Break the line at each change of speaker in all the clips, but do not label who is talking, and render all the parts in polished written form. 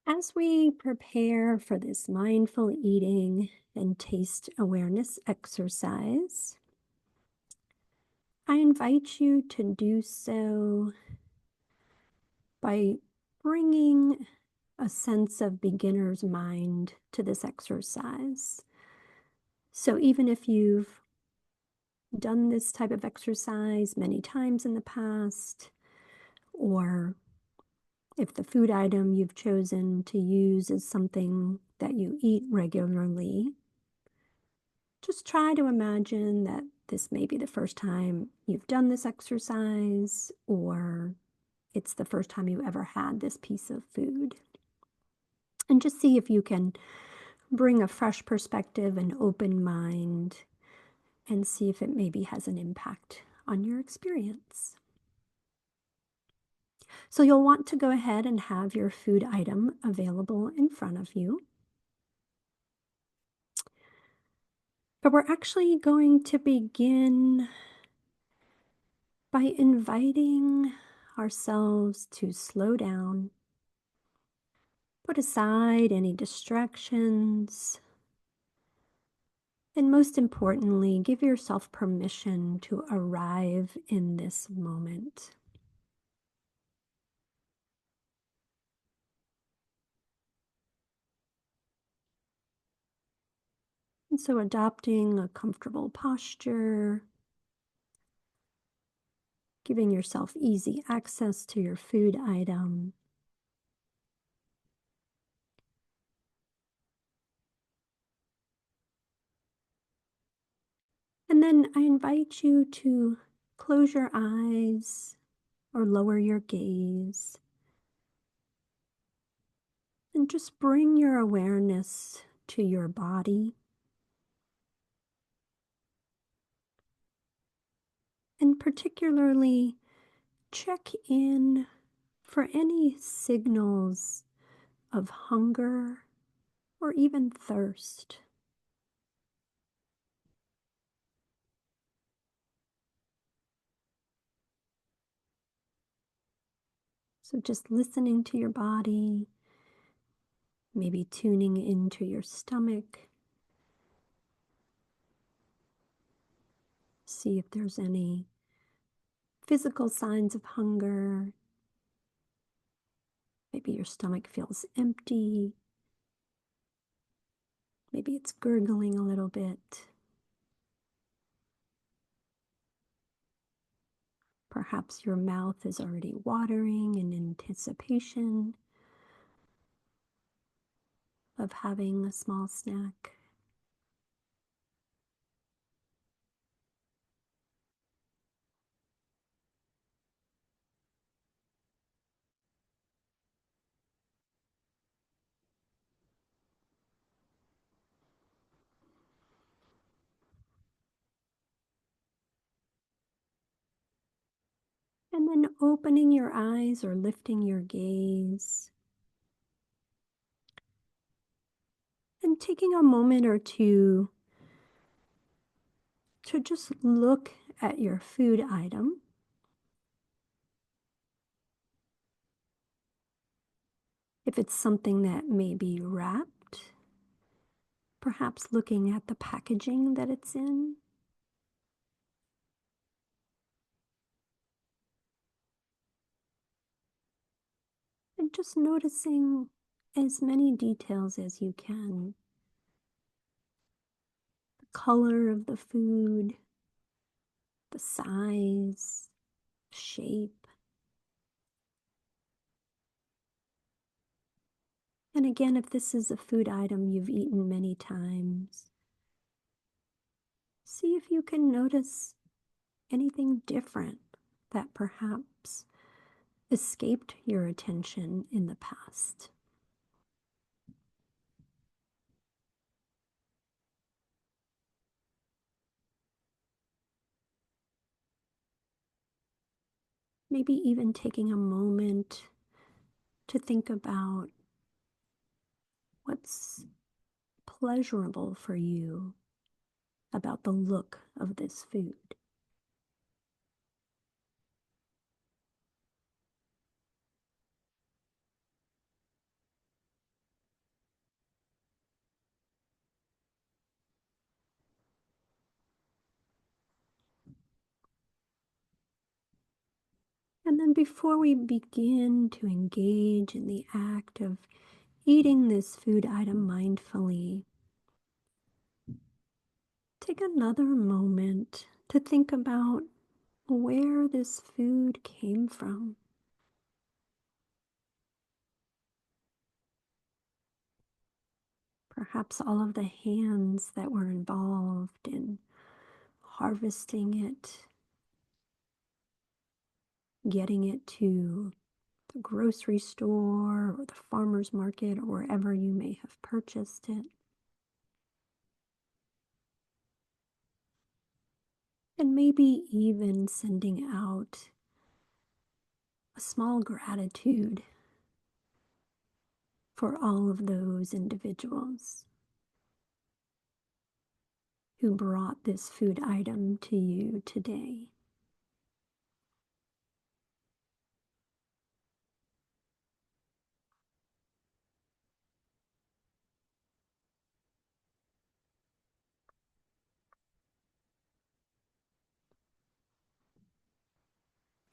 As we prepare for this mindful eating and taste awareness exercise, I invite you to do so by bringing a sense of beginner's mind to this exercise. So, even if you've done this type of exercise many times in the past, or if the food item you've chosen to use is something that you eat regularly, just try to imagine that this may be the first time you've done this exercise, or it's the first time you ever had this piece of food. And just see if you can bring a fresh perspective and open mind and see if it maybe has an impact on your experience. So you'll want to go ahead and have your food item available in front of you. But we're actually going to begin by inviting ourselves to slow down, put aside any distractions, and most importantly, give yourself permission to arrive in this moment. And so, adopting a comfortable posture, giving yourself easy access to your food item. And then I invite you to close your eyes or lower your gaze and just bring your awareness to your body, and particularly check in for any signals of hunger or even thirst. So just listening to your body, maybe tuning into your stomach, see if there's any physical signs of hunger. Maybe your stomach feels empty. Maybe it's gurgling a little bit. Perhaps your mouth is already watering in anticipation of having a small snack. And then opening your eyes or lifting your gaze and taking a moment or two to just look at your food item. If it's something that may be wrapped, perhaps looking at the packaging that it's in. And just noticing as many details as you can. The color of the food, the size, shape. And again, if this is a food item you've eaten many times, see if you can notice anything different that perhaps escaped your attention in the past. Maybe even taking a moment to think about what's pleasurable for you about the look of this food. And then before we begin to engage in the act of eating this food item mindfully, take another moment to think about where this food came from. Perhaps all of the hands that were involved in harvesting it, getting it to the grocery store or the farmer's market or wherever you may have purchased it. And maybe even sending out a small gratitude for all of those individuals who brought this food item to you today.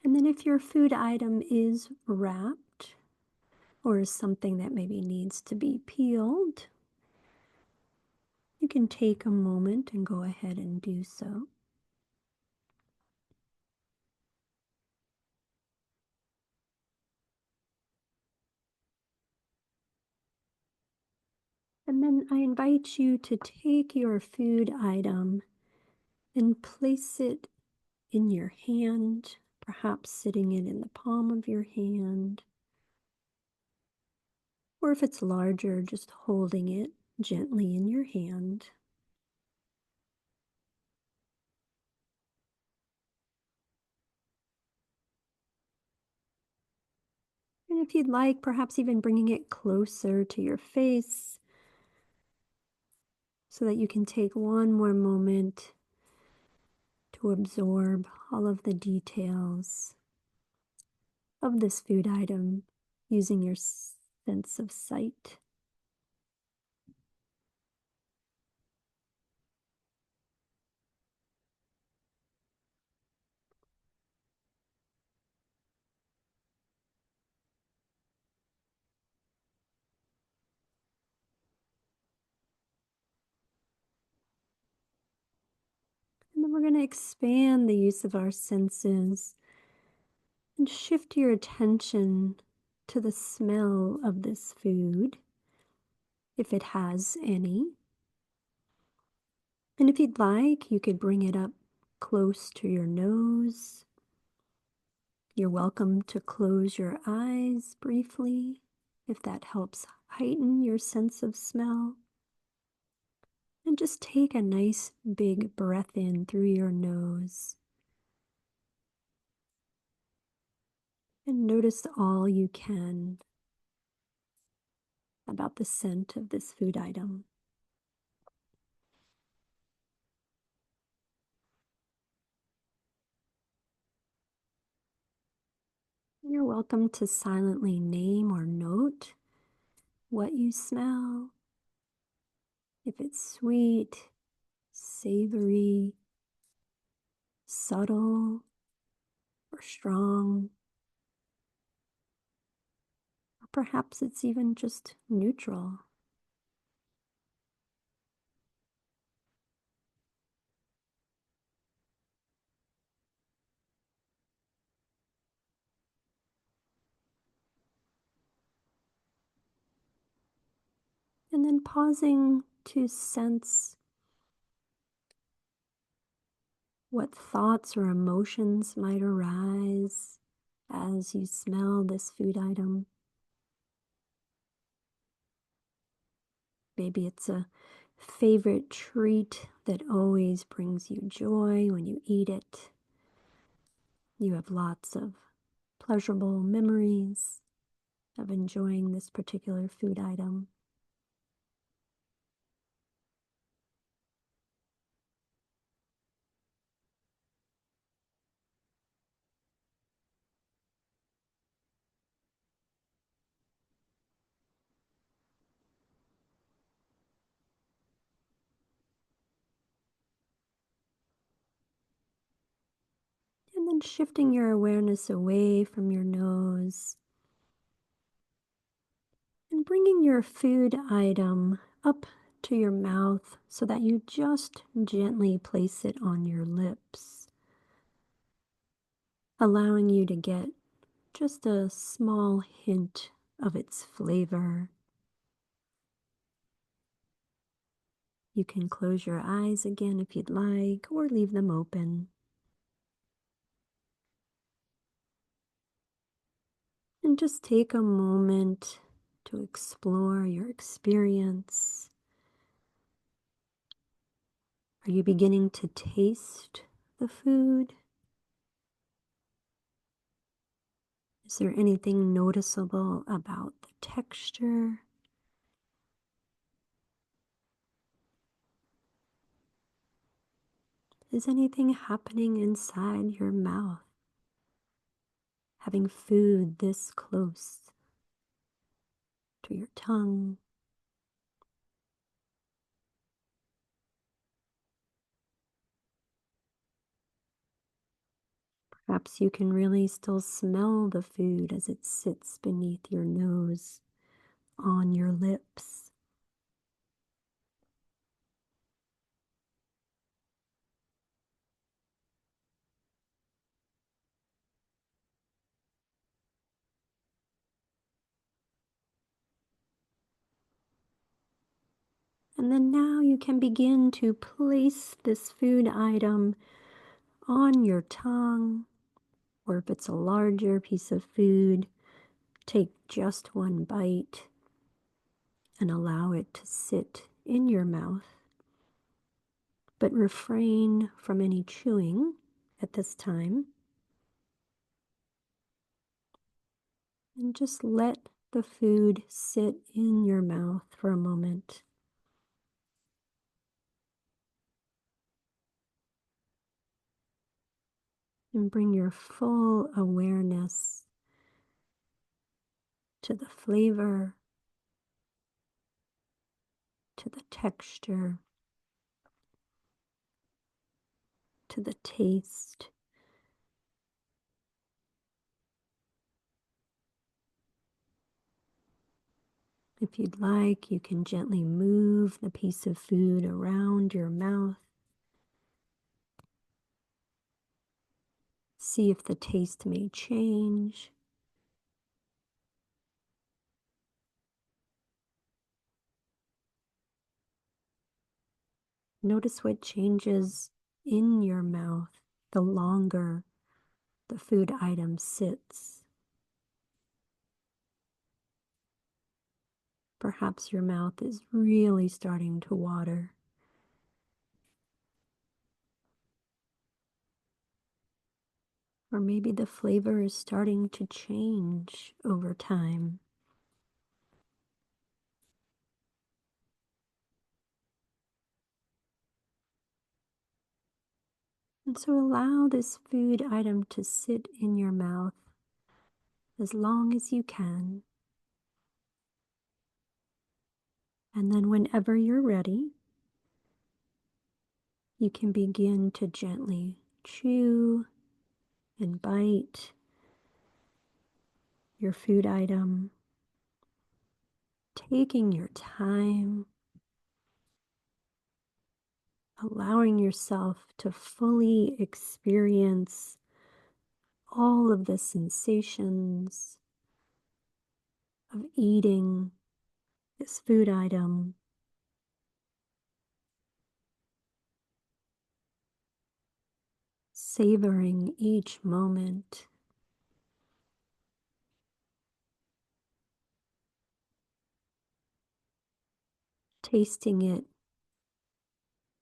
And then if your food item is wrapped or is something that maybe needs to be peeled, you can take a moment and go ahead and do so. And then I invite you to take your food item and place it in your hand, perhaps sitting it in the palm of your hand. Or if it's larger, just holding it gently in your hand. And if you'd like, perhaps even bringing it closer to your face so that you can take one more moment to absorb all of the details of this food item using your sense of sight. And then we're going to expand the use of our senses and shift your attention to the smell of this food, if it has any. And if you'd like, you could bring it up close to your nose. You're welcome to close your eyes briefly if that helps heighten your sense of smell. And just take a nice big breath in through your nose. And notice all you can about the scent of this food item. You're welcome to silently name or note what you smell. If it's sweet, savory, subtle, or strong, or perhaps it's even just neutral. And then pausing to sense what thoughts or emotions might arise as you smell this food item. Maybe it's a favorite treat that always brings you joy when you eat it. You have lots of pleasurable memories of enjoying this particular food item. And then And shifting your awareness away from your nose and bringing your food item up to your mouth so that you just gently place it on your lips, allowing you to get just a small hint of its flavor. You can close your eyes again if you'd like, or leave them open. And just take a moment to explore your experience. Are you beginning to taste the food? Is there anything noticeable about the texture? Is anything happening inside your mouth? Having food this close to your tongue? Perhaps you can really still smell the food as it sits beneath your nose, on your lips. And then now you can begin to place this food item on your tongue, or if it's a larger piece of food, take just one bite and allow it to sit in your mouth. But refrain from any chewing at this time. And just let the food sit in your mouth for a moment. And bring your full awareness to the flavor, to the texture, to the taste. If you'd like, you can gently move the piece of food around your mouth. See if the taste may change. Notice what changes in your mouth the longer the food item sits. Perhaps your mouth is really starting to water. Or maybe the flavor is starting to change over time. And so allow this food item to sit in your mouth as long as you can. And then whenever you're ready, you can begin to gently chew and bite your food item, taking your time, allowing yourself to fully experience all of the sensations of eating this food item, savoring each moment, tasting it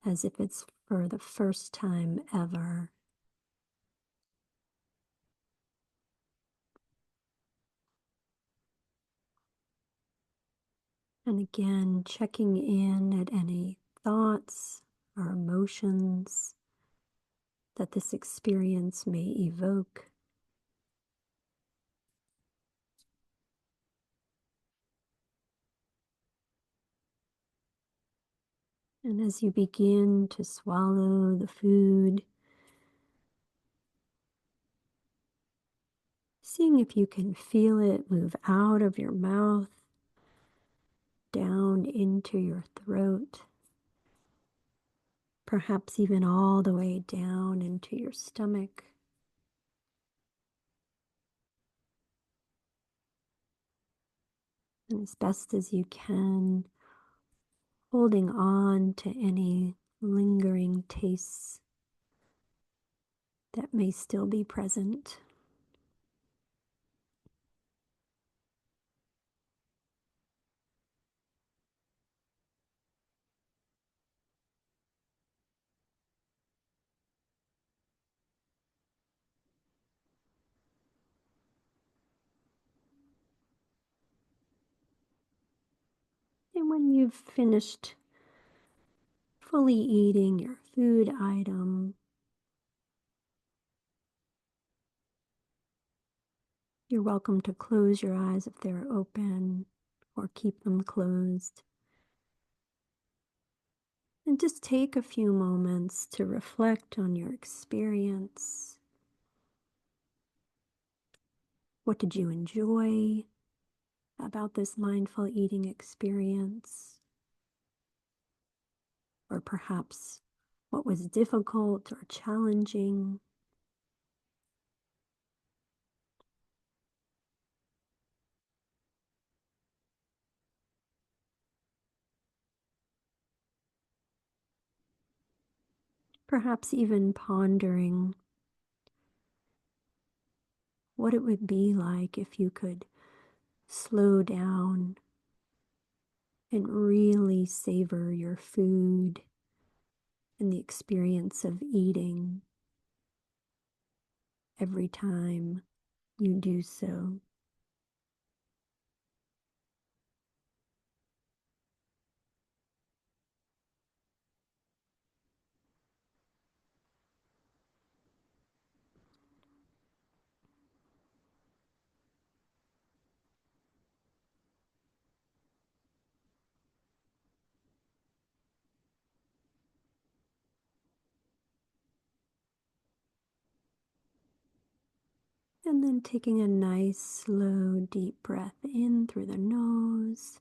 as if it's for the first time ever. And again, checking in at any thoughts or emotions that this experience may evoke. And as you begin to swallow the food, Seeing if you can feel it move out of your mouth, down into your throat, perhaps even all the way down into your stomach. And as best as you can, holding on to any lingering tastes that may still be present. And when you've finished fully eating your food item, you're welcome to close your eyes if they're open or keep them closed. And just take a few moments to reflect on your experience. What did you enjoy about this mindful eating experience? Or perhaps what was difficult or challenging? Perhaps even pondering what it would be like if you could slow down and really savor your food and the experience of eating every time you do so. And then taking a nice, slow, deep breath in through the nose,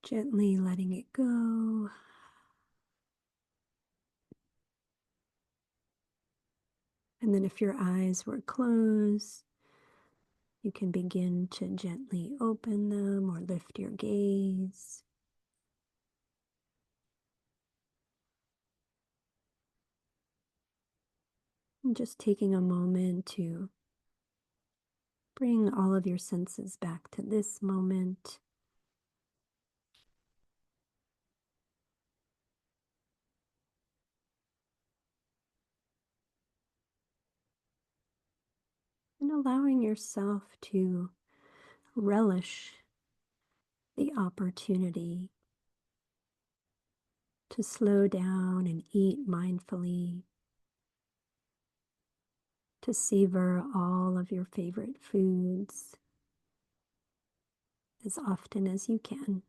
gently letting it go. And then if your eyes were closed, you can begin to gently open them or lift your gaze. And just taking a moment to bring all of your senses back to this moment. And allowing yourself to relish the opportunity to slow down and eat mindfully, to savor all of your favorite foods as often as you can.